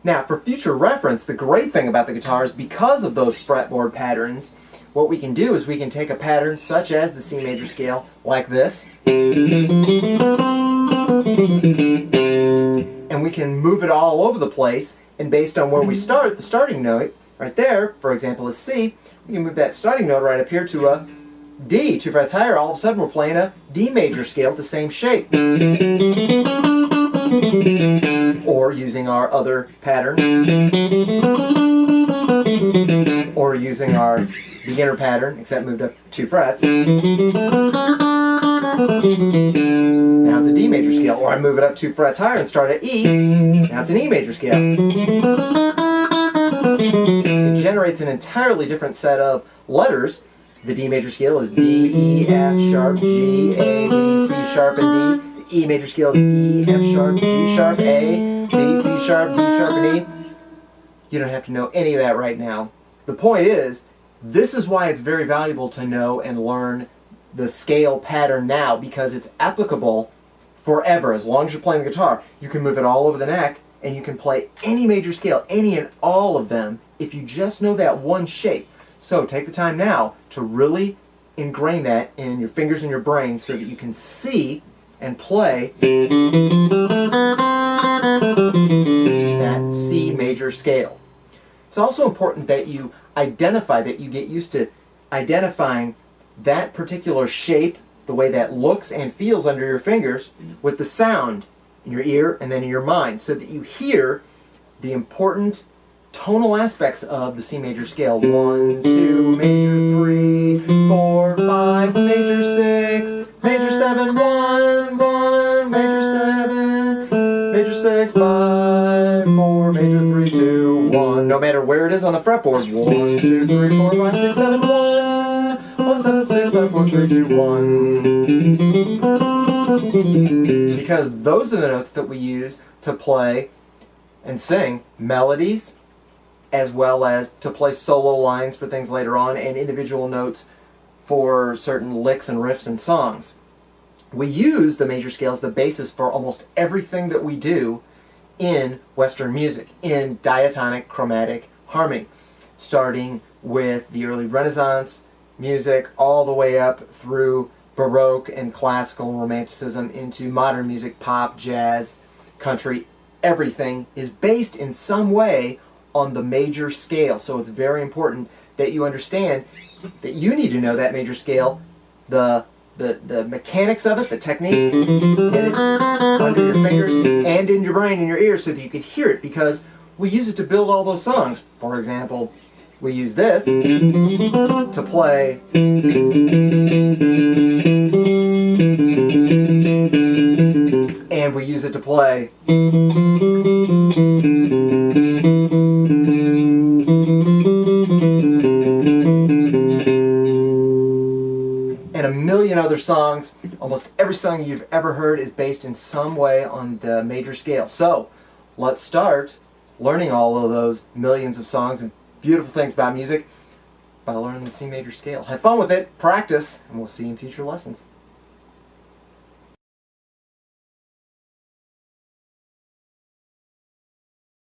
Now, for future reference, the great thing about the guitar is because of those fretboard patterns, what we can do is we can take a pattern such as the C major scale, like this, and we can move it all over the place, and based on where we start, the starting note, right there, for example, is C, we can move that starting note right up here to a D, 2 frets higher. All of a sudden we're playing a D major scale with the same shape. Or using our other pattern, or using our beginner pattern, except moved up 2 frets. Now it's a D major scale. Or I move it up 2 frets higher and start at E. Now it's an E major scale. It generates an entirely different set of letters. The D major scale is D, E, F sharp, G, A, B, C sharp, and D. The E major scale is E, F sharp, G sharp, A, B, C sharp, D sharp, and E. You don't have to know any of that right now. The point is, this is why it's very valuable to know and learn the scale pattern now, because it's applicable forever. As long as you're playing the guitar, you can move it all over the neck, and you can play any major scale, any and all of them, if you just know that one shape. So take the time now to really ingrain that in your fingers and your brain so that you can see and play that C major scale. It's also important that you identify, that you get used to identifying that particular shape, the way that looks and feels under your fingers, with the sound in your ear and then in your mind, so that you hear the important tonal aspects of the C major scale. 1, 2, major 3, 4, 5, major 6, major 7, 1, 1, major 7, major 6, 5, 4, major 3, 2, 1. No matter where it is on the fretboard. 1, 2, 3, 4, 5, 6, 7, 1, 1, 7, 6, 5, 4, 3, 2, 1. Because those are the notes that we use to play and sing melodies, as well as to play solo lines for things later on, and individual notes for certain licks and riffs and songs. We use the major scale as the basis for almost everything that we do in Western music, in diatonic chromatic harmony, starting with the early Renaissance music all the way up through Baroque and classical and Romanticism into modern music, pop, jazz, country. Everything is based in some way on the major scale. So it's very important that you understand that you need to know that major scale, the mechanics of it, the technique, get it under your fingers and in your brain and your ears so that you can hear it, because we use it to build all those songs. For example, we use this to play and we use it to play and a million other songs. Almost every song you've ever heard is based in some way on the major scale. So let's start learning all of those millions of songs and beautiful things about music by learning the C major scale. Have fun with it, practice, and we'll see you in future lessons.